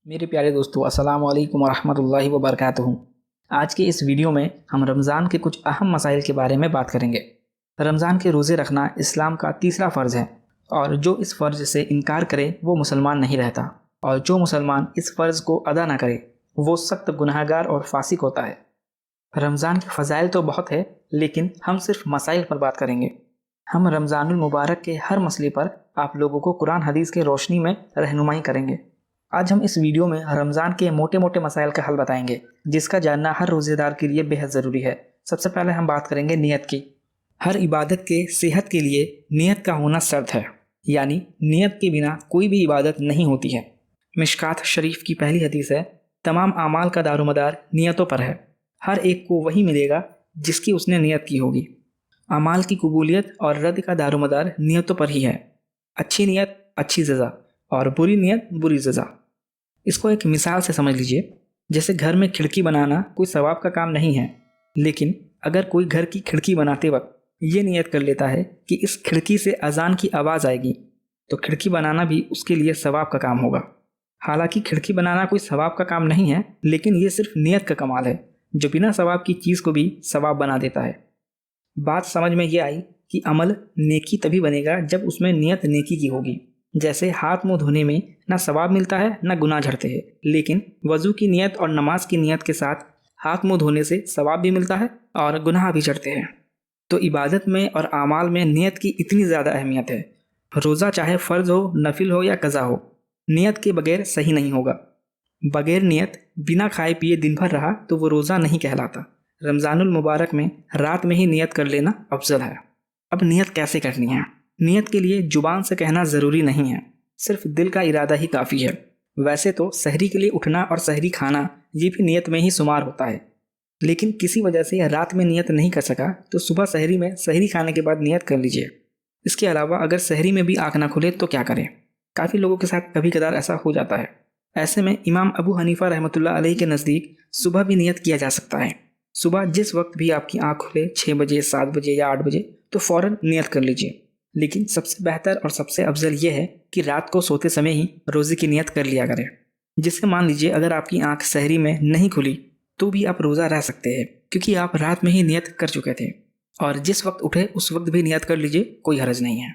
मेरे प्यारे दोस्तों, अस्सलाम वालेकुम वरहमतुल्लाहि वबरकातुहू। आज के इस वीडियो में हम रमज़ान के कुछ अहम मसाइल के बारे में बात करेंगे। रमज़ान के रोज़े रखना इस्लाम का तीसरा फ़र्ज़ है और जो इस फ़र्ज़ से इनकार करे वो मुसलमान नहीं रहता, और जो मुसलमान इस फ़र्ज़ को अदा ना करे वो सख्त गुनहगार और फासिक होता है। रमज़ान के फ़ज़ाइल तो बहुत है, लेकिन हम सिर्फ मसाइल पर बात करेंगे। हम रमज़ानुल मुबारक के हर मसले पर आप लोगों को कुरान हदीस के रोशनी में रहनुमाई करेंगे। आज हम इस वीडियो में रमज़ान के मोटे मोटे मसाइल का हल बताएंगे, जिसका जानना हर रोज़ेदार के लिए बेहद ज़रूरी है। सबसे पहले हम बात करेंगे नियत की। हर इबादत के सेहत के लिए नियत का होना शर्त है, यानी नियत के बिना कोई भी इबादत नहीं होती है। मिशकात शरीफ की पहली हदीस है, तमाम आमाल का दारोमदार नियतों पर है, हर एक को वही मिलेगा जिसकी उसने नियत की होगी। अमाल की कबूलियत और रद्द का दारोमदार नियतों पर ही है। अच्छी नियत अच्छी सज़ा और बुरी नियत बुरी सज़ा। इसको एक मिसाल से समझ लीजिए। जैसे घर में खिड़की बनाना कोई सवाब का काम नहीं है, लेकिन अगर कोई घर की खिड़की बनाते वक्त ये नियत कर लेता है कि इस खिड़की से अजान की आवाज़ आएगी, तो खिड़की बनाना भी उसके लिए सवाब का काम होगा। हालांकि खिड़की बनाना कोई सवाब का काम नहीं है, लेकिन ये सिर्फ नियत का कमाल है जो बिना सवाब की चीज़ को भी सवाब बना देता है। बात समझ में ये आई कि अमल नेकी तभी बनेगा जब उसमें नियत नेकी की होगी। जैसे हाथ मुंह धोने में ना सवाब मिलता है ना गुनाह झड़ते हैं, लेकिन वज़ू की नियत और नमाज की नियत के साथ हाथ मुंह धोने से सवाब भी मिलता है और गुनाह भी झड़ते हैं। तो इबादत में और आमाल में नियत की इतनी ज़्यादा अहमियत है। रोज़ा चाहे फ़र्ज़ हो, नफिल हो या कज़ा हो, नियत के बगैर सही नहीं होगा। बगैर नियत बिना खाए पिए दिन भर रहा तो वो रोज़ा नहीं कहलाता। रमज़ानुल मुबारक में रात में ही नियत कर लेना अफजल है। अब नियत कैसे करनी है? नियत के लिए जुबान से कहना ज़रूरी नहीं है, सिर्फ दिल का इरादा ही काफ़ी है। वैसे तो सहरी के लिए उठना और सहरी खाना ये भी नियत में ही शुमार होता है, लेकिन किसी वजह से रात में नियत नहीं कर सका तो सुबह सहरी में सहरी खाने के बाद नियत कर लीजिए। इसके अलावा अगर सहरी में भी आँख ना खुले तो क्या करें? काफ़ी लोगों के साथ कभी कदार ऐसा हो जाता है। ऐसे में इमाम अबू हनीफा रहमतुल्लाह अलैह के नज़दीक सुबह भी नियत किया जा सकता है। सुबह जिस वक्त भी आपकी आँख खुले, 6 बजे, 7 बजे या 8 बजे, तो फ़ौरन नियत कर लीजिए। लेकिन सबसे बेहतर और सबसे अफजल ये है कि रात को सोते समय ही रोज़े की नियत कर लिया करें। जिससे मान लीजिए अगर आपकी आंख सहरी में नहीं खुली तो भी आप रोज़ा रह सकते हैं, क्योंकि आप रात में ही नियत कर चुके थे। और जिस वक्त उठे उस वक्त भी नियत कर लीजिए, कोई हर्ज नहीं है।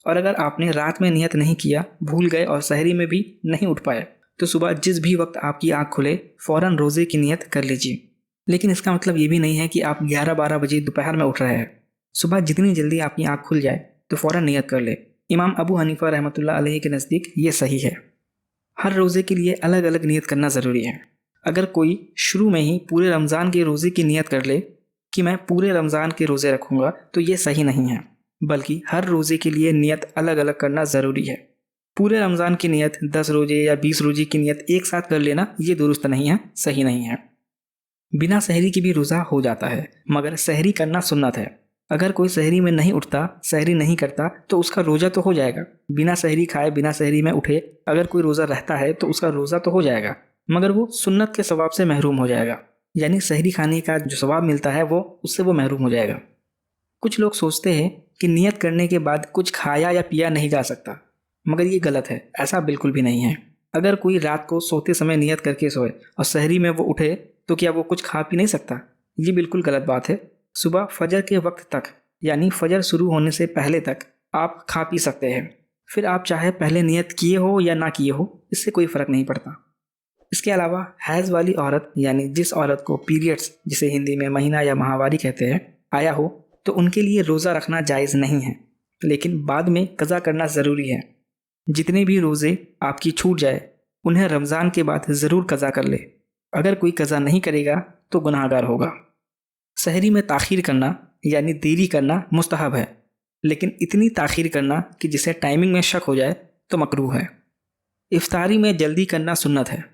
और अगर आपने रात में नियत नहीं किया, भूल गए और सहरी में भी नहीं उठ पाए, तो सुबह जिस भी वक्त आपकी आंख खुले फ़ौरन रोज़े की नियत कर लीजिए। लेकिन इसका मतलब ये भी नहीं है कि आप 11-12 बजे दोपहर में उठ रहे हैं। सुबह जितनी जल्दी आपकी आंख खुल जाए तो फ़ौरन नियत कर ले। इमाम अबू हनीफा रहमतुल्लाह अलैह के नज़दीक ये सही है। हर रोज़े के लिए अलग अलग नियत करना ज़रूरी है। अगर कोई शुरू में ही पूरे रमज़ान के रोज़े की नियत कर ले कि मैं पूरे रमज़ान के रोज़े रखूँगा, तो ये सही नहीं है, बल्कि हर रोज़े के लिए नियत अलग अलग करना ज़रूरी है। पूरे रमज़ान की नियत 10 रोज़े या 20 रोज़े की नियत एक साथ कर लेना ये दुरुस्त नहीं है, सही नहीं है। बिना सहरी के भी रोज़ा हो जाता है, मगर सहरी करना सुन्नत है। अगर कोई सहरी में नहीं उठता, सहरी नहीं करता, तो उसका रोज़ा तो हो जाएगा। बिना सहरी खाए बिना सहरी में उठे अगर कोई रोज़ा रहता है तो उसका रोज़ा तो हो जाएगा, मगर वो सुन्नत के सवाब से महरूम हो जाएगा। यानी सहरी खाने का जो सवाब मिलता है वो उससे वो महरूम हो जाएगा। कुछ लोग सोचते हैं कि नियत करने के बाद कुछ खाया या पिया नहीं जा सकता, मगर ये गलत है। ऐसा बिल्कुल भी नहीं है। अगर कोई रात को सोते समय नियत करके सोए और सहरी में वो उठे तो क्या वो कुछ खा पी नहीं सकता? ये बिल्कुल गलत बात है। सुबह फजर के वक्त तक, यानी फजर शुरू होने से पहले तक आप खा पी सकते हैं। फिर आप चाहे पहले नियत किए हो या ना किए हो, इससे कोई फ़र्क नहीं पड़ता। इसके अलावा हैज़ वाली औरत, यानी जिस औरत को पीरियड्स, जिसे हिंदी में महीना या माहवारी कहते हैं, आया हो, तो उनके लिए रोज़ा रखना जायज़ नहीं है, लेकिन बाद में कज़ा करना ज़रूरी है। जितने भी रोज़े आपकी छूट जाए उन्हें रमज़ान के बाद ज़रूर कज़ा कर ले। अगर कोई कज़ा नहीं करेगा तो गुनाहगार होगा। सहरी में ताख़ीर करना यानी देरी करना मुस्तहब है, लेकिन इतनी ताख़ीर करना कि जिसे टाइमिंग में शक हो जाए तो मकरूह है। इफ्तारी में जल्दी करना सुन्नत है।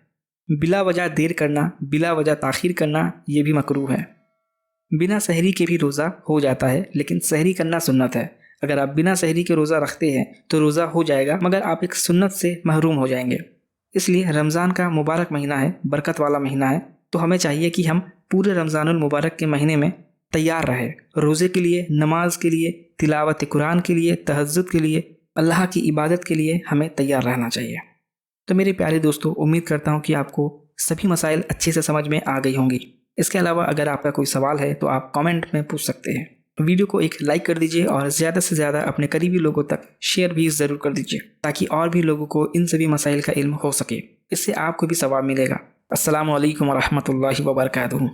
बिला वजह देर करना, बिला वजह ताख़ीर करना ये भी मकरूह है। बिना सहरी के भी रोज़ा हो जाता है, लेकिन सहरी करना सुन्नत है। अगर आप बिना सहरी के रोज़ा रखते हैं तो रोज़ा हो जाएगा, मगर आप एक सुन्नत से महरूम हो जाएंगे। इसलिए रमज़ान का मुबारक महीना है, बरकत वाला महीना है, तो हमें चाहिए कि हम पूरे रमज़ानुल मुबारक के महीने में तैयार रहें। रोज़े के लिए, नमाज के लिए, तिलावत कुरान के लिए, तहज्जुद के लिए, अल्लाह की इबादत के लिए हमें तैयार रहना चाहिए। तो मेरे प्यारे दोस्तों, उम्मीद करता हूँ कि आपको सभी मसाइल अच्छे से समझ में आ गई होंगी। इसके अलावा अगर आपका कोई सवाल है तो आप कमेंट में पूछ सकते हैं। वीडियो को एक लाइक कर दीजिए और ज़्यादा से ज़्यादा अपने करीबी लोगों तक शेयर भी ज़रूर कर दीजिए, ताकि और भी लोगों को इन सभी मसाइल का इल्म हो सके। इससे आपको भी सवाब मिलेगा। अस्सलामु अलैकुम व रहमतुल्लाहि व बरकातुहू।